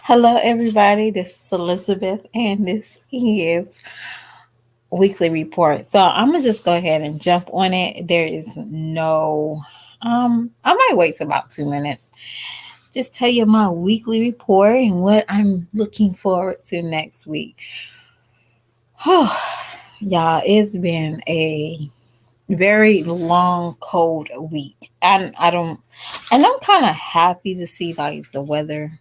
Hello, everybody. This is Elizabeth, and this is Weekly Report. So I'm gonna just go ahead and jump on it. There is no, I might wait about 2 minutes. Just tell you my weekly report and what I'm looking forward to next week. Y'all, it's been a very long, cold week, and I'm kind of happy to see like the weather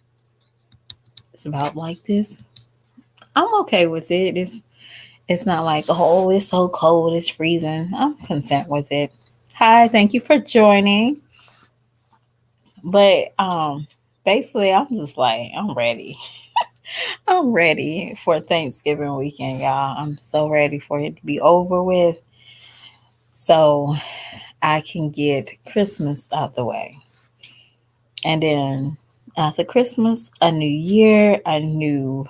is about like this. I'm okay with it. It's not like, oh, it's so cold, it's freezing. I'm content with it. Hi, thank you for joining. But basically I'm just like, I'm ready. I'm ready for Thanksgiving weekend, y'all. I'm so ready for it to be over with so I can get Christmas out the way. And then after Christmas, a new year, a new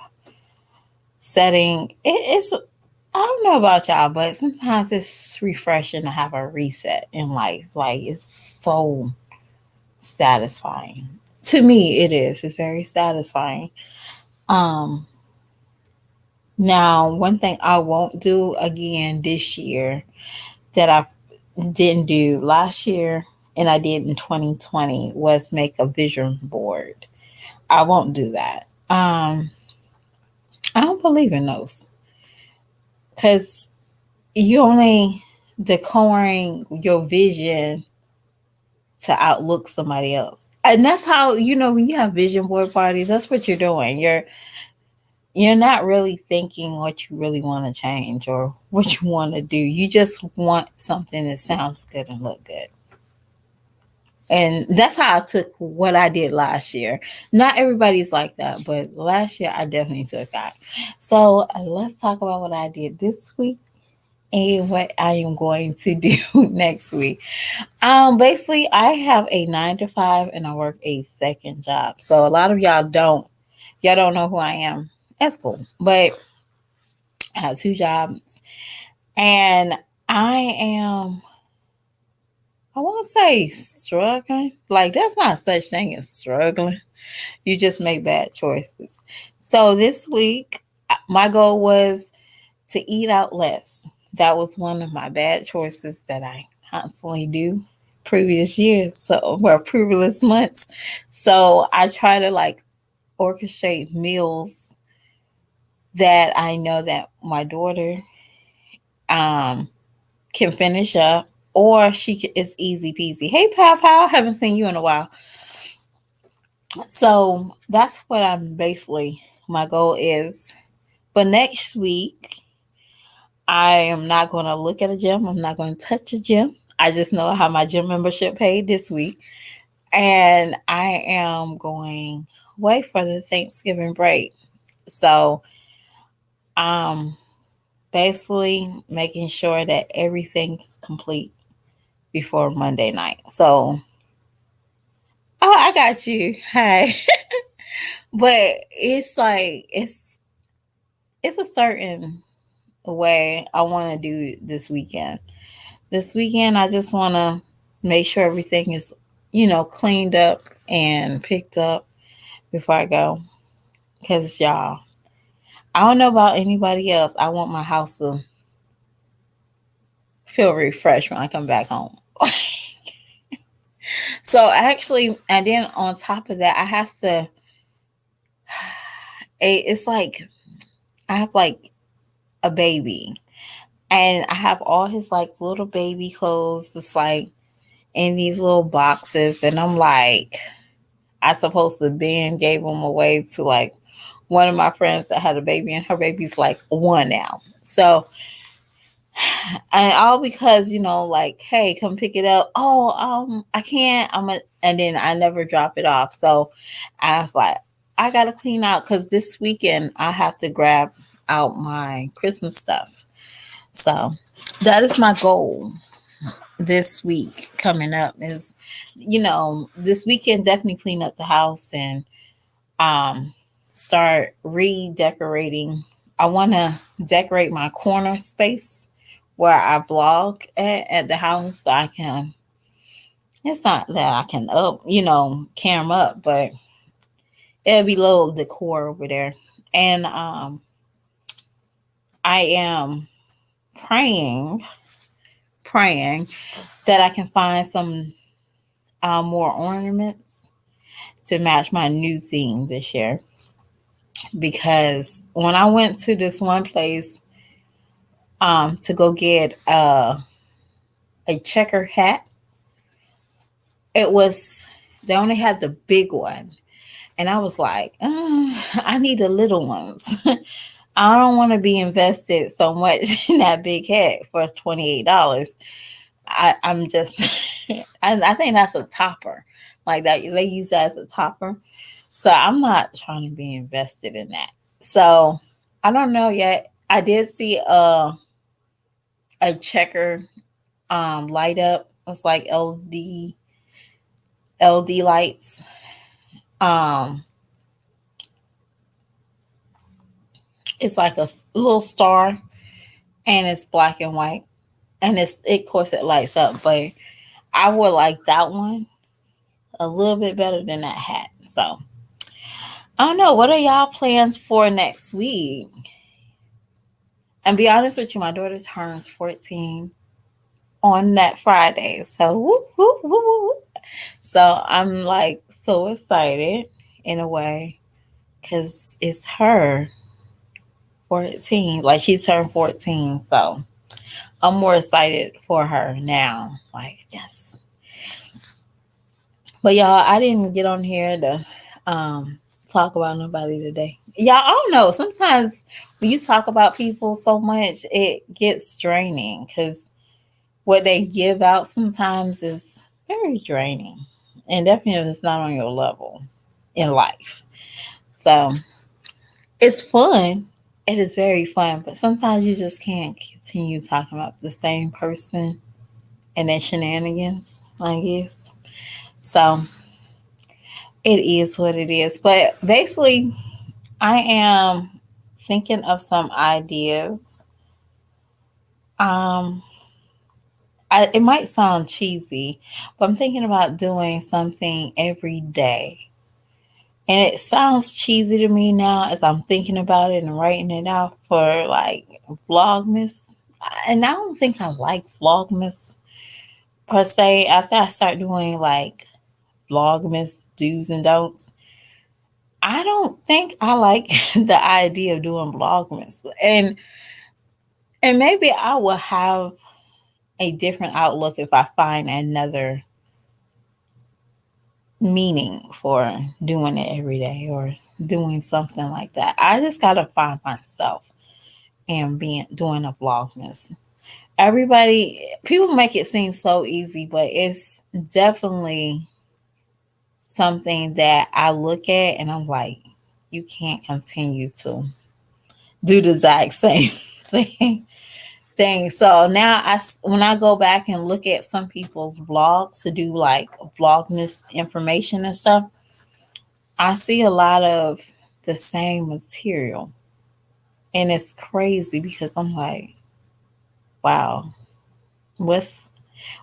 setting. It's I don't know about y'all, but sometimes it's refreshing to have a reset in life. Like it's so satisfying. To me, it is. It's very satisfying. Um, Now one thing I won't do again this year that I didn't do last year and I did in 2020 was make a vision board. I won't do that. I don't believe in those because you only decoring your vision to outlook somebody else. And that's how, when you have vision board parties, that's what you're doing. You're not really thinking what you really want to change or what you want to do. You just want something that sounds good and look good. And that's how I took what I did last year. Not everybody's like that, but last year I definitely took that. So let's talk about what I did this week and what I am going to do next week. Basically, I have a 9 to 5 and I work a second job. So a lot of y'all don't know who I am. That's cool. But I have two jobs and I am, I won't say struggling. Like that's not such thing as struggling. You just make bad choices. So this week, my goal was to eat out less. That was one of my bad choices that I constantly do previous years, previous months. So I try to like orchestrate meals that I know that my daughter um can finish up or it's easy peasy. Hey Pal, haven't seen you in a while. So that's what I'm basically my goal is. But next week I am not going to look at a gym. I'm not going to touch a gym. I just know I have my gym membership paid this week. And I am going away for the Thanksgiving break. So, um, basically making sure that everything is complete before Monday night. So, oh, I got you. Hey. But it's like, it's a certain way I want to do this weekend. This weekend, I just want to make sure everything is, cleaned up and picked up before I go. Because, y'all, I don't know about anybody else. I want my house to feel refreshed when I come back home. So, actually, and then on top of that, I have to, it's like, I have like a baby. And I have all his like little baby clothes. It's like in these little boxes. And I'm like, I supposed to Ben gave them away to like one of my friends that had a baby, and her baby's like one now. So, and all because like, hey, come pick it up. Oh, I can't. and then I never drop it off. So, I was like, I gotta clean out because this weekend I have to grab out my Christmas stuff. So, that is my goal this week coming up is this weekend definitely clean up the house and um start redecorating. I want to decorate my corner space where I blog at the house so I can, it's not that I can up, cam up, but It'll be little decor over there. And I am praying, praying that I can find some more ornaments to match my new theme this year. Because when I went to this one place to go get a checker hat, it was they only had the big one, and I was like, I need the little ones. I don't want to be invested so much in that big hat for $28. I'm just, I think that's a topper, like that they use that as a topper. So I'm not trying to be invested in that. So I don't know yet. I did see a checker light up. It's like LD lights. Um, it's like a little star, and it's black and white, and it of course it lights up. But I would like that one a little bit better than that hat. So I don't know. What are y'all plans for next week? And be honest with you, my daughter turns 14 on that Friday. So whoop, whoop, whoop, whoop. So I'm like so excited in a way because it's her 14. Like she's turned 14. So I'm more excited for her now. Like, yes. But y'all, I didn't get on here to talk about nobody today. Y'all, I don't know. Sometimes when you talk about people so much, it gets draining because what they give out sometimes is very draining. And definitely if it's not on your level in life. So it's fun. It is very fun, but sometimes you just can't continue talking about the same person and their shenanigans, I guess. So it is what it is. But basically, I am thinking of some ideas. Um, it might sound cheesy, but I'm thinking about doing something every day. And it sounds cheesy to me now as I'm thinking about it and writing it out for like Vlogmas. And I don't think I like Vlogmas per se. After I start doing like Vlogmas do's and don'ts, I don't think I like the idea of doing Vlogmas. And maybe I will have a different outlook if I find another meaning for doing it every day or doing something like that. I just gotta find myself and being doing a Vlogmas. Everybody, people make it seem so easy, but it's definitely something that I look at and I'm like, you can't continue to do the exact same thing. So now when I go back and look at some people's vlogs to do like vlogmas information and stuff, I see a lot of the same material. And it's crazy because I'm like, wow, what's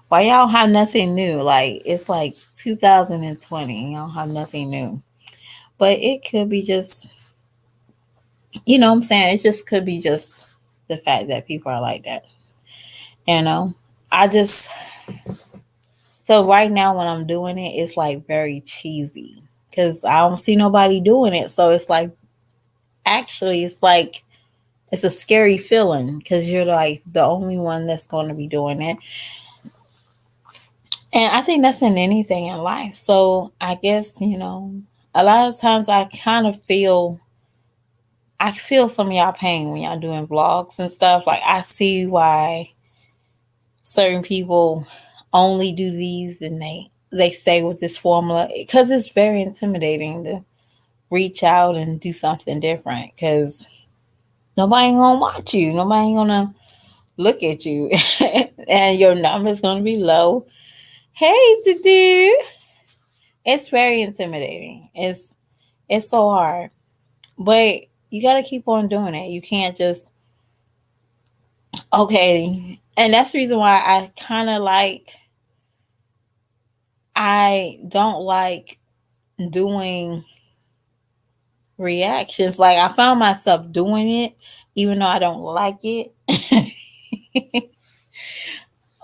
why y'all have nothing new? Like it's like 2020, y'all have nothing new. But it could be just, what I'm saying? It just could be just the fact that people are like that. You know? I just So right now when I'm doing it, it's like very cheesy because I don't see nobody doing it. So it's like actually it's like it's a scary feeling because you're like the only one that's going to be doing it. And I think that's in anything in life. So I guess, a lot of times I feel some of y'all pain when y'all doing vlogs and stuff. Like I see why certain people only do these and they stay with this formula because it's very intimidating to reach out and do something different because nobody ain't gonna watch you, nobody ain't gonna look at you, and your number's gonna be low. Hey, to it's very intimidating. It's so hard, but you got to keep on doing it. You can't just okay. And that's the reason why I don't like doing reactions. Like I found myself doing it, even though I don't like it.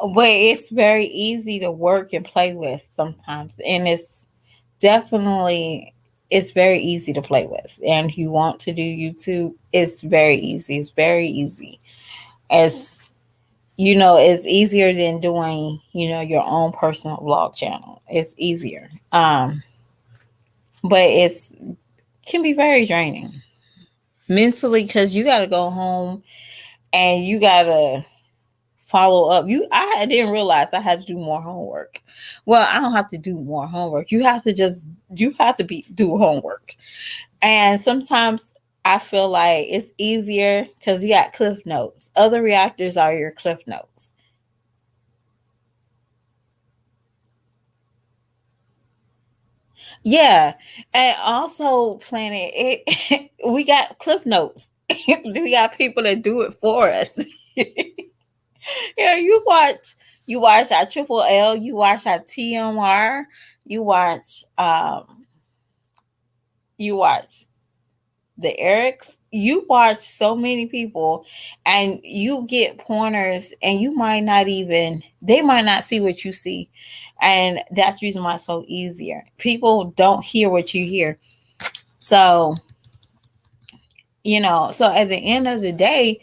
But it's very easy to work and play with sometimes, and definitely it's very easy to play with. And if you want to do YouTube, it's very easy. It's very easy. As it's easier than doing, your own personal vlog channel. It's easier. But it's can be very draining mentally because you got to go home and you got to follow up. I didn't realize I had to do more homework. Well, I don't have to do more homework. You have to do homework. And sometimes I feel like it's easier because you got cliff notes. Other reactors are your cliff notes. Yeah. And also Planet it we got cliff notes. We got people that do it for us. Yeah, you watch our Triple L, you watch our TMR, you watch you watch the Erics, you watch so many people and you get pointers and they might not see what you see. And that's the reason why it's so easier. People don't hear what you hear. So, so at the end of the day,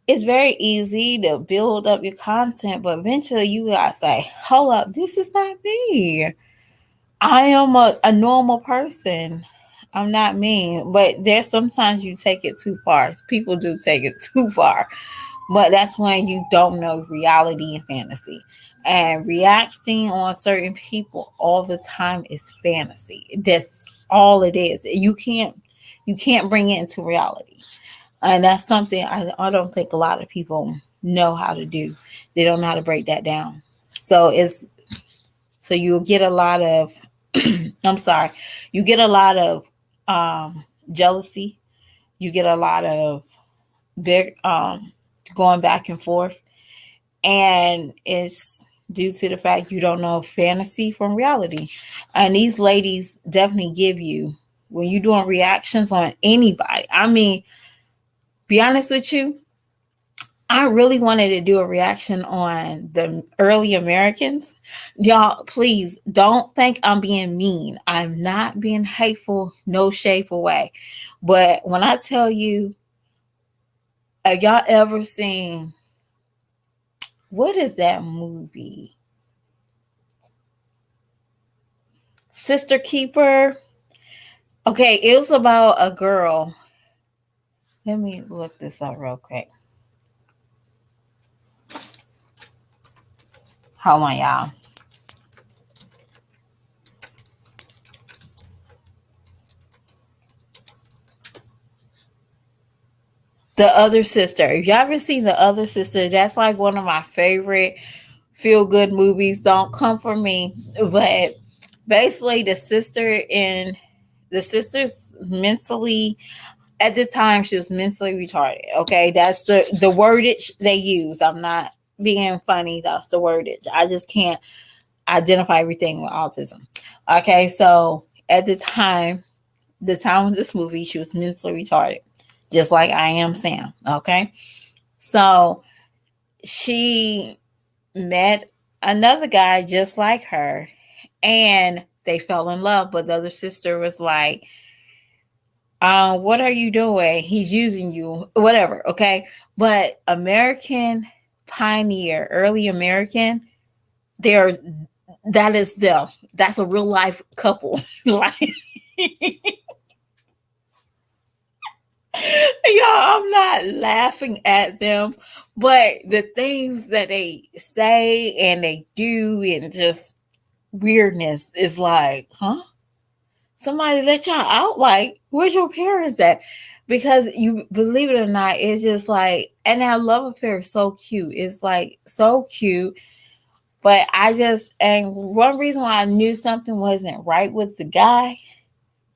it's very easy to build up your content, but eventually you gotta say, hold up, this is not me. I am a normal person. I'm not mean, but there's sometimes you take it too far. People do take it too far, but that's when you don't know reality and fantasy. And reacting on certain people all the time is fantasy. That's all it is. You can't bring it into reality. And that's something I don't think a lot of people know how to do. They don't know how to break that down. So you'll get a lot of I'm sorry, you get a lot of jealousy. You get a lot of big going back and forth, and it's due to the fact you don't know fantasy from reality. And these ladies definitely give you when you're doing reactions on anybody. I mean, be honest with you, I really wanted to do a reaction on the early Americans. Y'all, please don't think I'm being mean. I'm not being hateful, no shape or way. But when I tell you, have y'all ever seen, what is that movie? Sister Keeper. Okay, it was about a girl. Let me look this up real quick. Hold on, y'all. The Other Sister. If y'all ever seen The Other Sister, that's like one of my favorite feel good movies. Don't come for me. But basically the sister's mentally, at the time she was mentally retarded. Okay. That's the wordage they use. I'm not being funny. That's the wordage. I just can't identify everything with autism. Okay. So at the time of this movie, she was mentally retarded, just like I am Sam. Okay. So she met another guy just like her and they fell in love. But the other sister was like, what are you doing? He's using you, whatever. Okay. But American Pioneer, early American, they're that is them. That's a real life couple. Like y'all, I'm not laughing at them, but the things that they say and they do and just weirdness is like, huh? Somebody let y'all out? Like, where's your parents at? Because you believe it or not, it's just like, and our love affair is so cute. It's like so cute. But and one reason why I knew something wasn't right with the guy,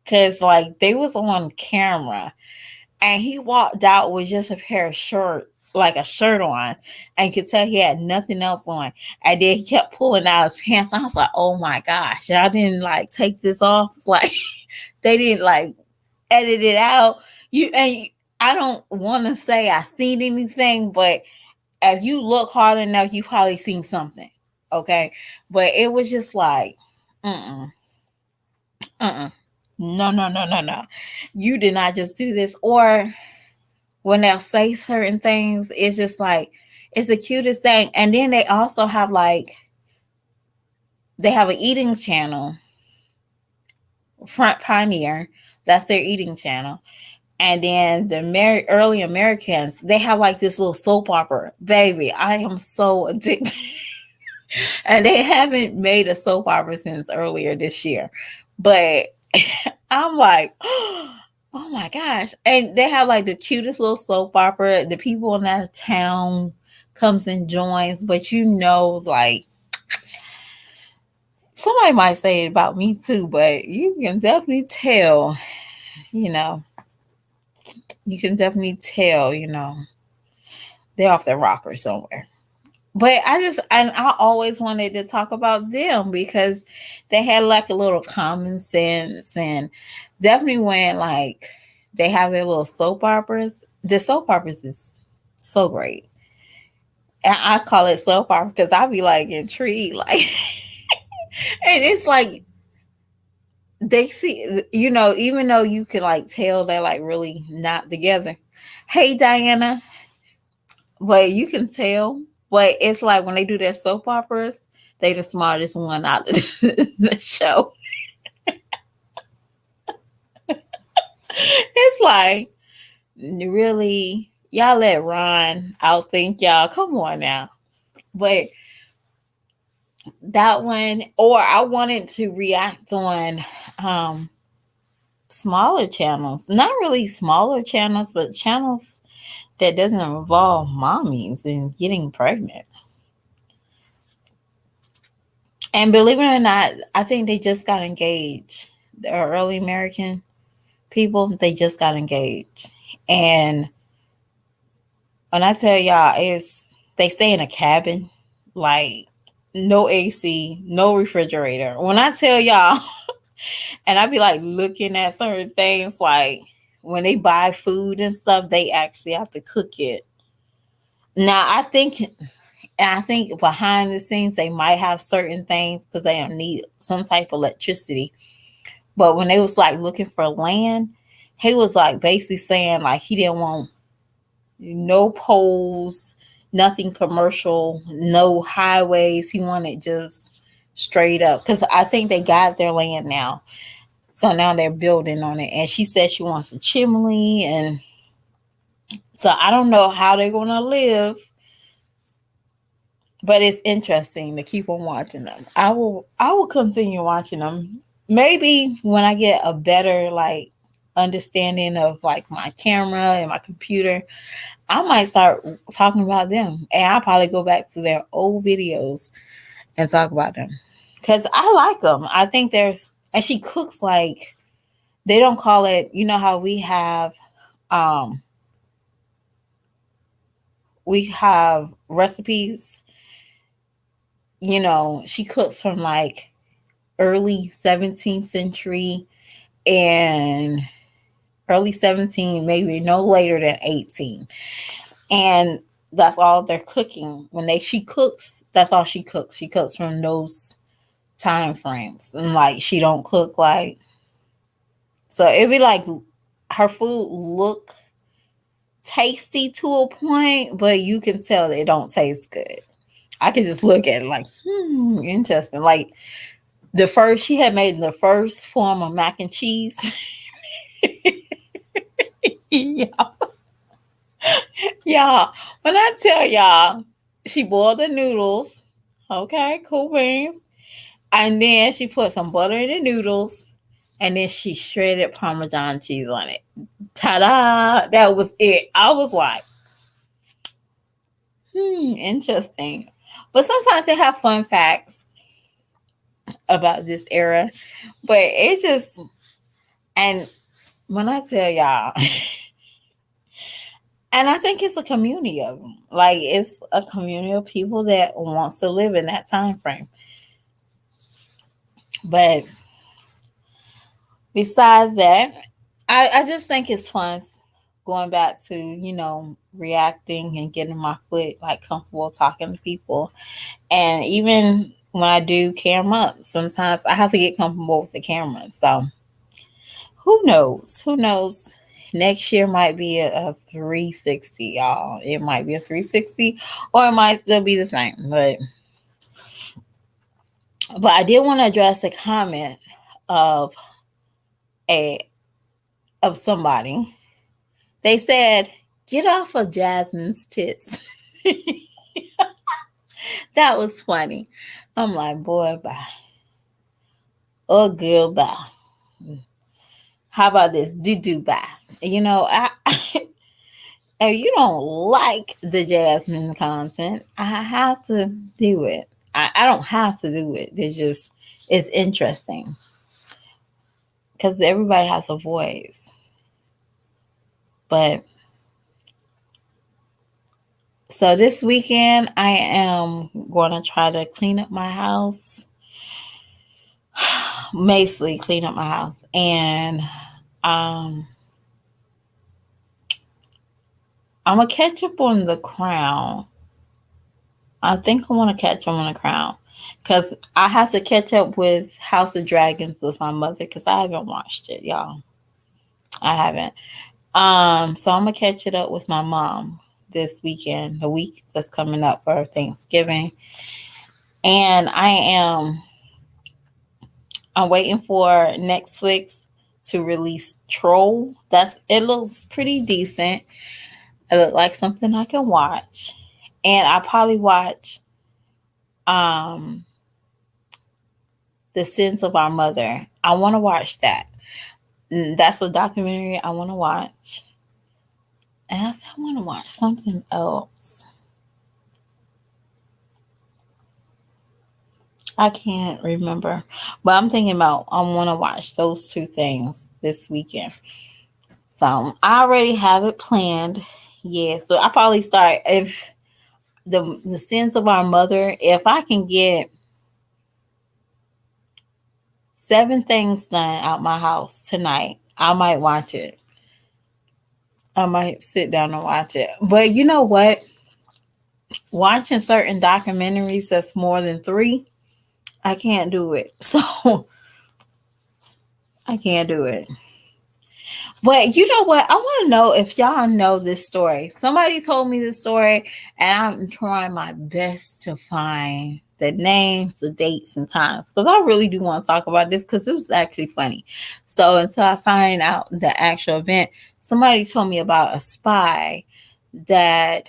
because like they was on camera and he walked out with just a pair of like a shirt on, and you could tell he had nothing else on. And then he kept pulling out his pants. I was like, oh my gosh, y'all didn't like take this off. Like they didn't like edit it out. I don't want to say I seen anything, but if you look hard enough, you probably seen something. Okay, but it was just like, mm no, no, no, no, no. You did not just do this. Or when they'll say certain things, it's just like it's the cutest thing. And then they also have like they have an eating channel, Front Pioneer. That's their eating channel. And then the early Americans, they have like this little soap opera. Baby, I am so addicted. And they haven't made a soap opera since earlier this year. But I'm like, oh my gosh. And they have like the cutest little soap opera. The people in that town comes and joins, but like somebody might say it about me too, but you can definitely tell, you know, you can definitely tell, they're off the rocker somewhere. But I always wanted to talk about them because they had like a little common sense, and definitely when like they have their little soap operas, the soap operas is so great. And I call it soap opera because I be like intrigued, like, and it's like they see, even though you can like tell they're like really not together. Hey, Diana, but you can tell. But it's like when they do their soap operas, they the smartest one out of the show. It's like, really, y'all let Ron outthink y'all. Come on now. But that one, or I wanted to react on smaller channels. Not really smaller channels, but channels that doesn't involve mommies and getting pregnant. And believe it or not, I think they just got engaged. The early American people, they just got engaged. And when I tell y'all, they stay in a cabin, like no AC, no refrigerator. When I tell y'all, and I be like looking at certain things, like when they buy food and stuff, they actually have to cook it. Now I think behind the scenes they might have certain things because they don't need some type of electricity. But when they was like looking for land, he was like basically saying like he didn't want no poles, nothing commercial, no highways. He wanted just straight up because I think they got their land now. So now they're building on it. And she said she wants a chimney. And so I don't know how they're going to live, but it's interesting to keep on watching them. I will continue watching them. Maybe when I get a better like understanding of like my camera and my computer, I might start talking about them, and I'll probably go back to their old videos and talk about them because I like them. I think and she cooks like they don't call it. You know how um we have recipes. She cooks from like early 17th century and early 17, maybe no later than 18. And that's all they're cooking. She cooks, that's all she cooks. She cooks from those time frames. And like she don't cook like, so it'd be like her food look tasty to a point, but you can tell it don't taste good. I can just look at it like, interesting. Like she had made the first form of mac and cheese. Yeah. Y'all, when I tell y'all, she boiled the noodles. Okay, cool beans. And then she put some butter in the noodles. And then she shredded Parmesan cheese on it. Ta-da! That was it. I was like, interesting. But sometimes they have fun facts about this era. But it just, and when I tell y'all, and I think it's a community of them. Like it's a community of people that wants to live in that time frame. But besides that, I just think it's fun going back to, reacting and getting my foot like comfortable talking to people. And even when I do cam up, sometimes I have to get comfortable with the camera. So who knows? Who knows? Next year might be a 360, y'all. It might be a 360 or it might still be the same. But I did want to address a comment of a of somebody. They said, "Get off of Jasmine's tits." That was funny. I'm like, boy, bye. Or girl, bye. How about this? Do bye. If you don't like the Jasmine content, I have to do it. I don't have to do it. It's interesting because everybody has a voice. But so this weekend, I am going to try to clean up my house. Basically, clean up my house. And I'm going to catch up on The Crown. I think I want to catch up on The Crown. Because I have to catch up with House of Dragons with my mother. Because I haven't watched it, y'all. I haven't. So I'm going to catch it up with my mom this weekend. The week that's coming up for Thanksgiving. And I'm waiting for Netflix to release Troll. It looks pretty decent. It looks like something I can watch. And I probably watch The Sins of Our Mother. I want to watch that. That's a documentary I want to watch. And I want to watch something else. I can't remember. But I'm thinking about I want to watch those two things this weekend. So I already have it planned. Yeah, so I probably start if the Sins of Our Mother, if I can get 7 things done out my house tonight, I might watch it. I might sit down and watch it. But you know what? Watching certain documentaries that's more than 3, I can't do it. So I can't do it. But you know what? I want to know if y'all know this story. Somebody told me this story, and I'm trying my best to find the names, the dates, and times because I really do want to talk about this because it was actually funny. So until I find out the actual event, somebody told me about a spy that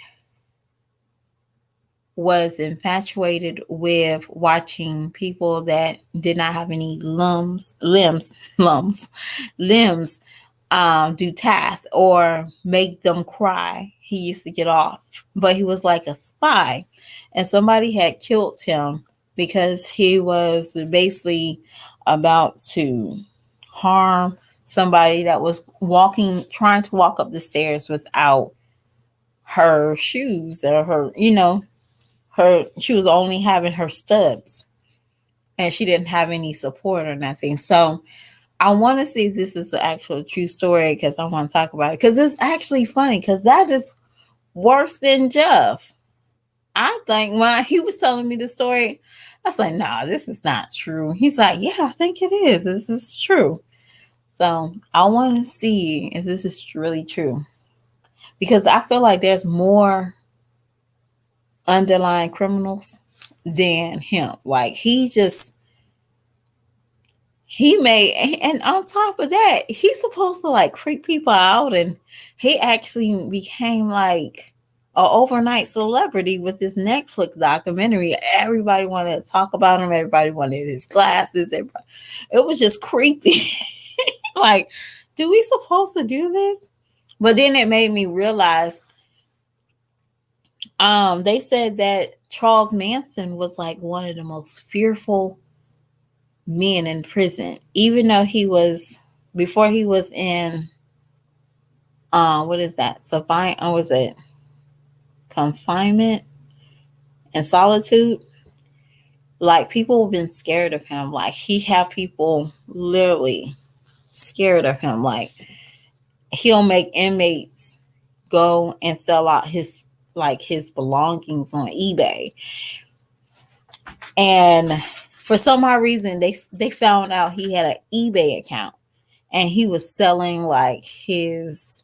was infatuated with watching people that did not have any limbs do tasks or make them cry. He used to get off, but he was like a spy, and somebody had killed him because he was basically about to harm somebody that was trying to walk up the stairs without her shoes or she was only having her stubs and she didn't have any support or nothing. So I want to see if this is an actual true story because I want to talk about it because it's actually funny because that is worse than Jeff. I think when he was telling me the story, I was like, nah, this is not true. He's like, yeah, I think it is. This is true. So I want to see if this is really true because I feel like there's more underlying criminals than him. Like and on top of that, he's supposed to like creep people out, and he actually became like an overnight celebrity with this Netflix documentary. Everybody wanted to talk about him. Everybody wanted his glasses. It was just creepy. Like, do we supposed to do this? But then it made me realize they said that Charles Manson was like one of the most fearful men in prison, even though before he was in what is that? Was it confinement and solitude? Like people have been scared of him. Like he had people literally scared of him. Like he'll make inmates go and sell out his belongings on eBay. And for some odd reason, they found out he had an eBay account, and he was selling like his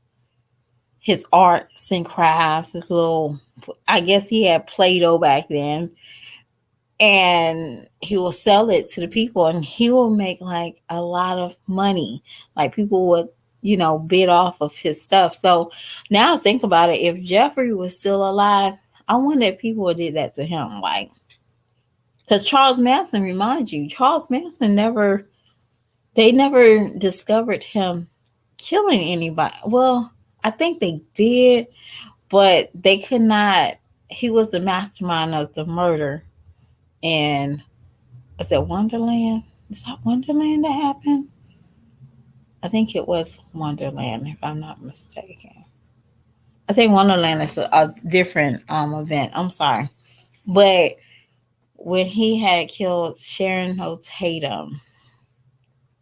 arts and crafts, his little, I guess he had Play-Doh back then, and he will sell it to the people, and he will make like a lot of money. Like people would, bid off of his stuff. So now think about it. If Jeffrey was still alive, I wonder if people did that to him. Like, because Charles Manson, remind you, Charles Manson they never discovered him killing anybody. Well, I think they did, but they could not. He was the mastermind of the murder. And is it Wonderland? Is that Wonderland that happened? I think it was Wonderland, if I'm not mistaken. I think Wonderland is a different event. I'm sorry. But when he had killed Sharon Tatum,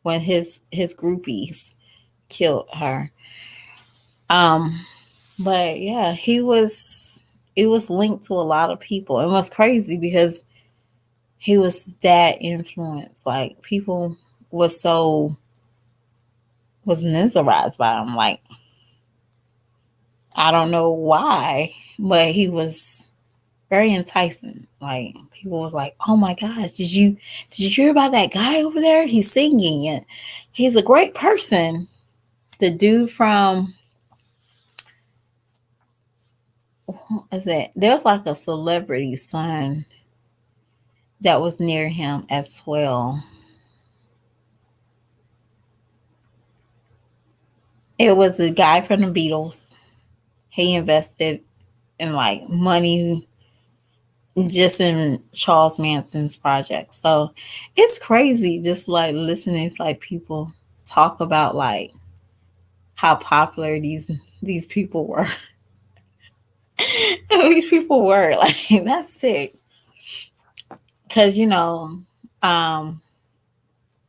when his groupies killed her. But yeah, it was linked to a lot of people. It was crazy because he was that influenced. Like people was mesmerized by him. Like, I don't know why, but he was very enticing. Like people was like, "Oh my gosh, did you hear about that guy over there? He's singing and he's a great person." The dude from, what is it? There's like a celebrity son that was near him as well. It was a guy from the Beatles. He invested in like money just in Charles Manson's project. So it's crazy just like listening to like people talk about like how popular these people were. These people were like, that's sick. Cause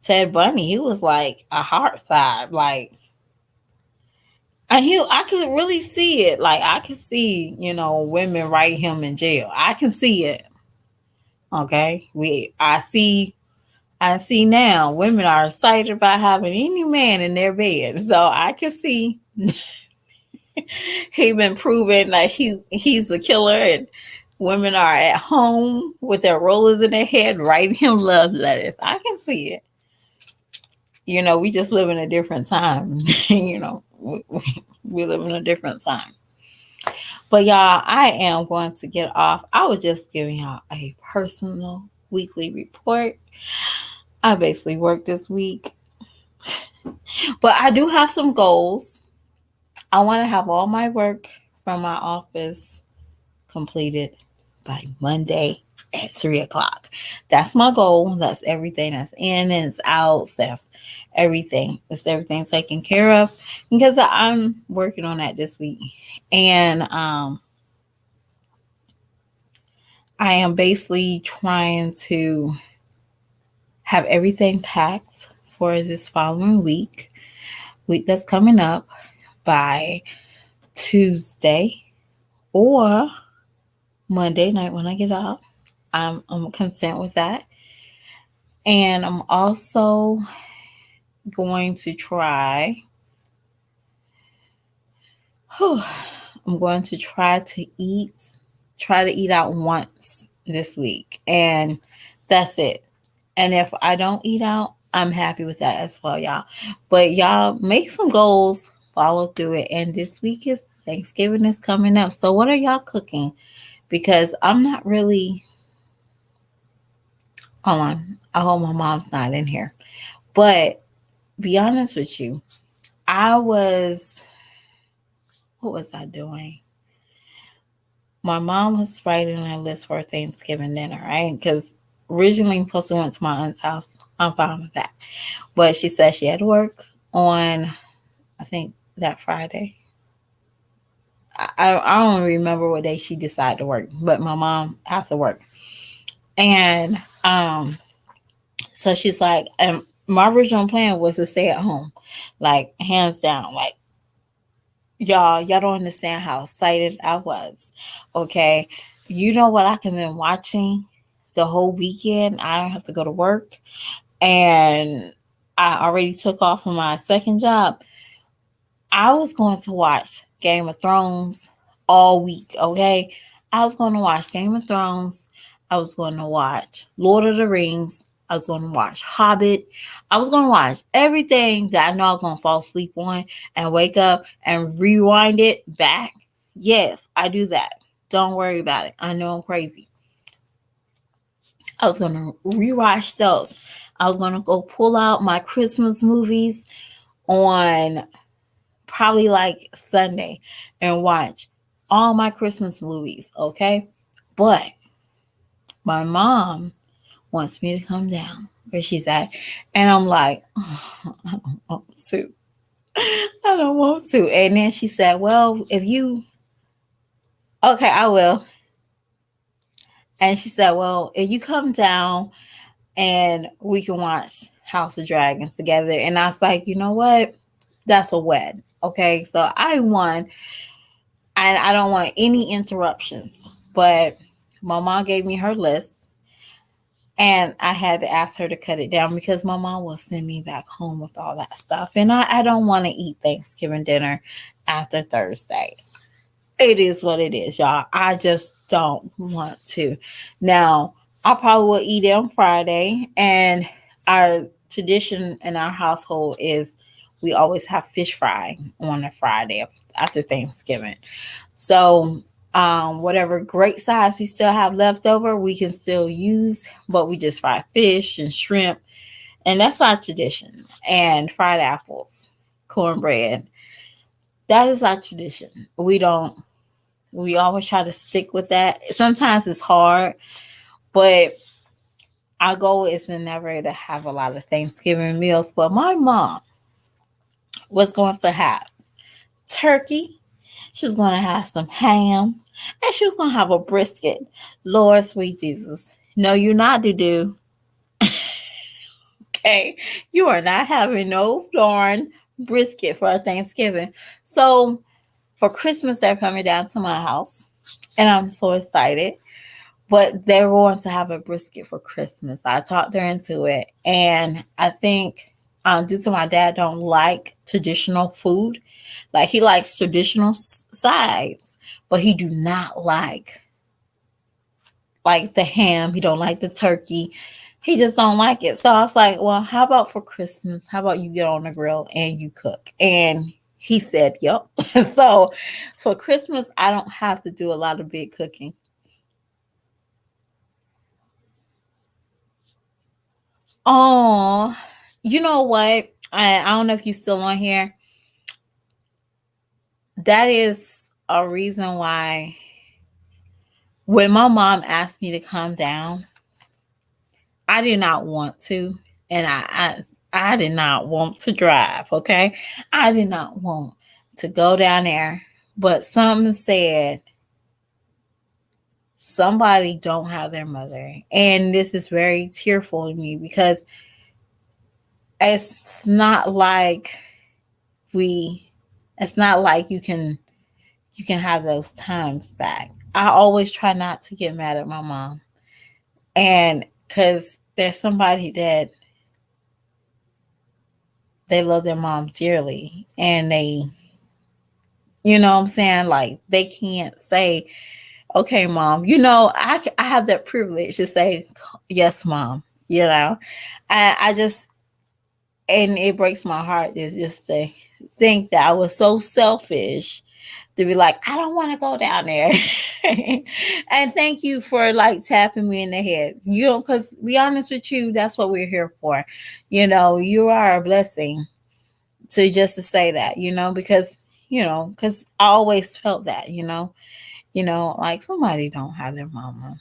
Ted Bundy, he was like a heartthrob, like, and I could really see it. Like I could see, women write him in jail. I can see it. Okay, I see now women are excited about having any man in their bed. So I can see he been proven that he's a killer, and women are at home with their rollers in their head writing him love letters. I can see it. We just live in a different time. We live in a different time. But y'all, I am going to get off. I was just giving y'all a personal weekly report. I basically worked this week, but I do have some goals. I want to have all my work from my office completed by Monday at 3:00. That's my goal. That's everything that's in and it's out. That's everything. That's everything taken care of because I'm working on that this week. And I am basically trying to have everything packed for this following week that's coming up by Tuesday or Monday night when I get up. I'm content with that. And I'm also going to try to eat out once this week. And that's it. And if I don't eat out, I'm happy with that as well, y'all. But y'all make some goals, follow through it. And this week is Thanksgiving is coming up. So what are y'all cooking? Because I'm not really, hold on. I hope my mom's not in here. But be honest with you, what was I doing? My mom was writing a list for Thanksgiving dinner, right? Because originally supposed to went to my aunt's house. I'm fine with that. But she said she had to work on, I think, that Friday. I don't remember what day she decided to work, but my mom has to work. And so she's like, my original plan was to stay at home, like hands down, like y'all don't understand how excited I was. Okay. You know what I could been watching the whole weekend? I don't have to go to work. And I already took off from my second job. I was going to watch Game of Thrones all week, okay? I was going to watch Game of Thrones. I was going to watch Lord of the Rings. I was going to watch Hobbit. I was going to watch everything that I know I'm going to fall asleep on and wake up and rewind it back. Yes, I do that. Don't worry about it. I know I'm crazy. I was going to rewatch those. I was going to go pull out my Christmas movies on probably like Sunday and watch all my Christmas movies, okay? But my mom wants me to come down where she's at. And I'm like, oh, I don't want to. I don't want to. And then she said, well, if you, okay, I will. And she said, well, if you come down and we can watch House of Dragons together. And I was like, you know what? That's a wed. Okay. So I won. And I don't want any interruptions. But my mom gave me her list, and I had to ask her to cut it down because my mom will send me back home with all that stuff. And I don't want to eat Thanksgiving dinner after Thursday. It is what it is, y'all. I just don't want to. Now, I probably will eat it on Friday. And our tradition in our household is we always have fish fry on a Friday after Thanksgiving. So, whatever great size we still have left over, we can still use, but we just fry fish and shrimp, and that's our tradition. And fried apples, cornbread. That is our tradition. We don't. We always try to stick with that. Sometimes it's hard, but our goal is to never to have a lot of Thanksgiving meals. But my mom was going to have turkey. She was going to have some ham, and she was going to have a brisket. Lord, sweet Jesus. No, you're not, do. Okay. You are not having no darn brisket for Thanksgiving. So for Christmas, they're coming down to my house, and I'm so excited. But they're going to have a brisket for Christmas. I talked her into it. And I think due to my dad don't like traditional food, like he likes traditional sides, but he do not like the ham. He don't like the turkey. He just don't like it. So I was like, well, how about for Christmas? How about you get on the grill and you cook? And he said, yep. So for Christmas, I don't have to do a lot of big cooking. Oh, you know what? I don't know if you're still on here. That is a reason why when my mom asked me to come down, I did not want to, and I did not want to drive. Okay, I did not want to go down there, but something said somebody don't have their mother, and this is very tearful to me because it's not like we it's not like you can have those times back. I always try not to get mad at my mom, and because there's somebody that they love their mom dearly, and you know what I'm saying, like they can't say, okay mom, I have that privilege to say yes mom, I just, and it breaks my heart is just to think that I was so selfish to be like, I don't want to go down there. And thank you for like tapping me in the head. Because be honest with you, that's what we're here for. You are a blessing to say that, because I always felt that, like somebody don't have their mama,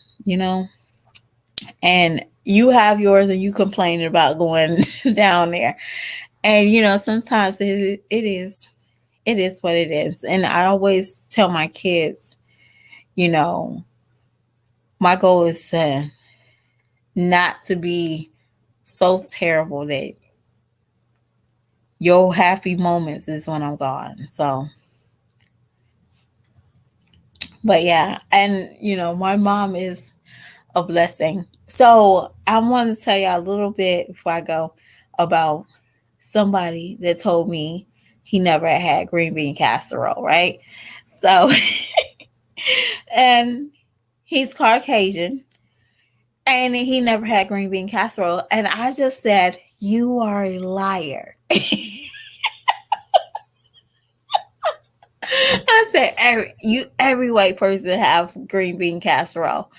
and you have yours and you complaining about going down there. And, sometimes it is what it is. And I always tell my kids, you know, my goal is not to be so terrible that your happy moments is when I'm gone. So But yeah, and my mom is a blessing. So I want to tell you a little bit before I go about somebody that told me he never had green bean casserole, right? So, and he's Caucasian and he never had green bean casserole. And I just said, "You are a liar." I said, every white person have green bean casserole.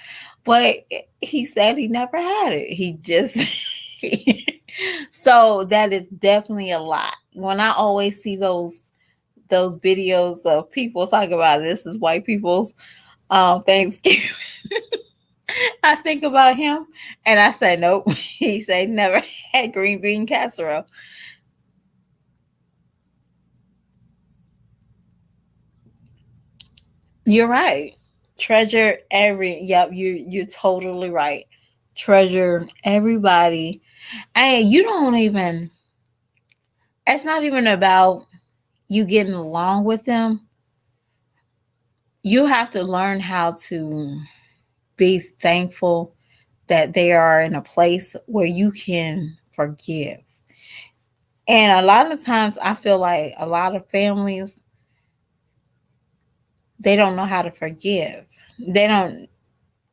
But he said he never had it. He just so that is definitely a lot. When I always see those videos of people talking about this is white people's Thanksgiving, I think about him and I say nope. He said never had green bean casserole. You're right. Treasure every yep, you're totally right. Treasure everybody. And you don't even it's not even about you getting along with them. You have to learn how to be thankful that they are in a place where you can forgive. And a lot of times I feel like a lot of families they don't know how to forgive. They don't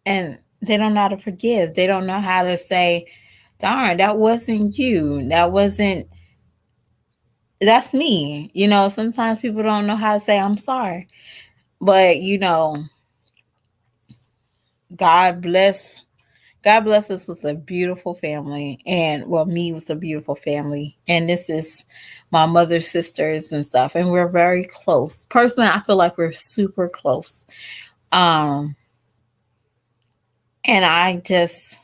and they don't know how to forgive. They don't know how to say, darn, that wasn't you. That's me. Sometimes people don't know how to say I'm sorry. But God bless God bless us with a beautiful family and well me with a beautiful family. And this is my mother's sisters and stuff. And we're very close. Personally, I feel like we're super close. Um and I just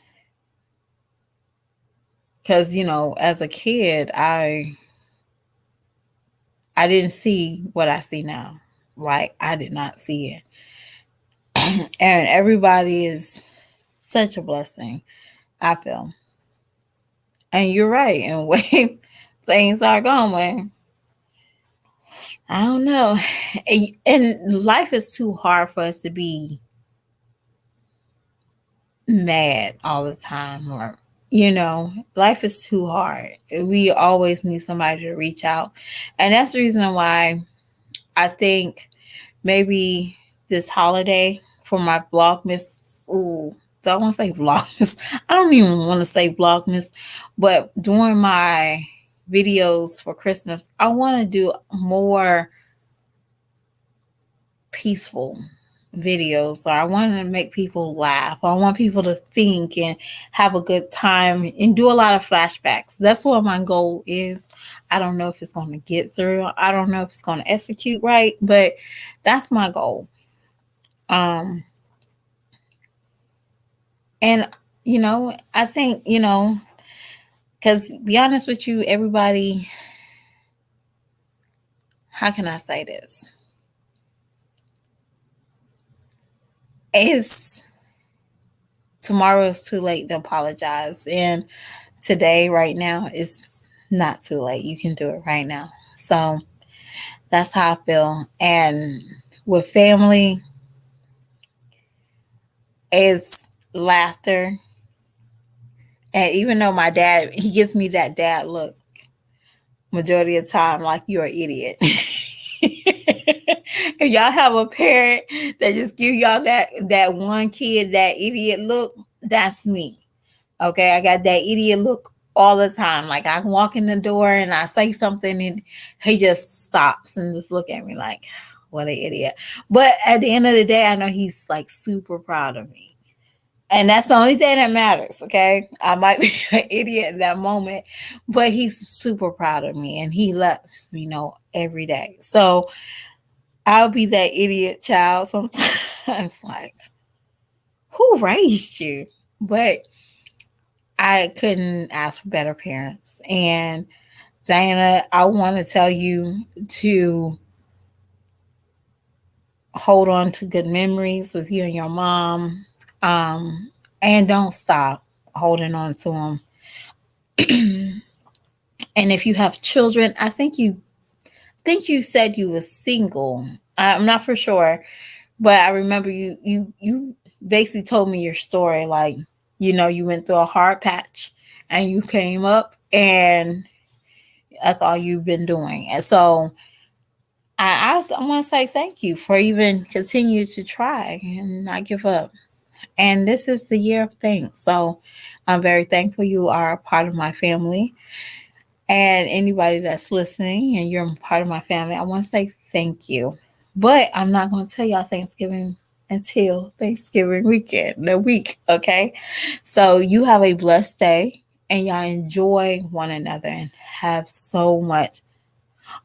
because as a kid I didn't see what I see now. Like I did not see it. And everybody is such a blessing, I feel. And you're right. And way things are going, I don't know. And life is too hard for us to be mad all the time or life is too hard. We always need somebody to reach out. And that's the reason why I think maybe this holiday for my Vlogmas. Ooh, do I want to say Vlogmas? I don't even want to say Vlogmas, but during my videos for Christmas, I want to do more peaceful videos. So I want to make people laugh. I want people to think and have a good time and do a lot of flashbacks. That's what my goal is. I don't know if it's going to get through. I don't know if it's going to execute right, but that's my goal. Um and I think, cuz be honest with you everybody, how can I say this? It's tomorrow is too late to apologize and today right now is not too late. You can do it right now. So that's how I feel. And with family is laughter. And even though my dad, he gives me that dad look majority of the time, like you're an idiot. If y'all have a parent that just give y'all that one kid that idiot look, that's me. Okay, I got that idiot look all the time. Like I can walk in the door and I say something and he just stops and just look at me like, what an idiot. But at the end of the day, I know he's like super proud of me. And that's the only thing that matters, okay? I might be an idiot in that moment, but he's super proud of me and he lets me know every day. So I'll be that idiot child sometimes, like, who raised you? But I couldn't ask for better parents. And Diana, I want to tell you to hold on to good memories with you and your mom. And don't stop holding on to them. And if you have children, I think you said you were single. I'm not for sure, But I remember you basically told me your story. Like, you went through a hard patch and you came up, and that's all you've been doing. And so I want to say thank you for even continue to try and not give up. And this is the year of thanks. So I'm very thankful you are a part of my family. And anybody that's listening and you're part of my family, I want to say thank you. But I'm not going to tell y'all Thanksgiving until Thanksgiving weekend, the week, okay? So you have a blessed day and y'all enjoy one another and have so much.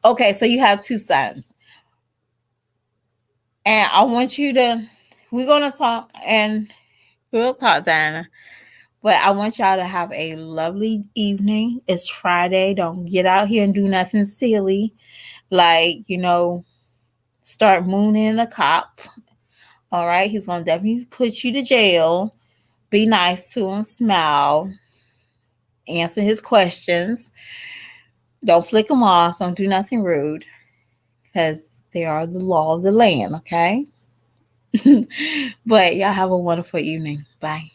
Okay, so you have two sons. And I want you to, we're going to talk and we'll talk, Diana. But I want y'all to have a lovely evening. It's Friday. Don't get out here and do nothing silly. Like, start mooning a cop. All right. He's going to definitely put you to jail. Be nice to him. Smile. Answer his questions. Don't flick them off. Don't do nothing rude. Because they are the law of the land. Okay. But y'all have a wonderful evening. Bye.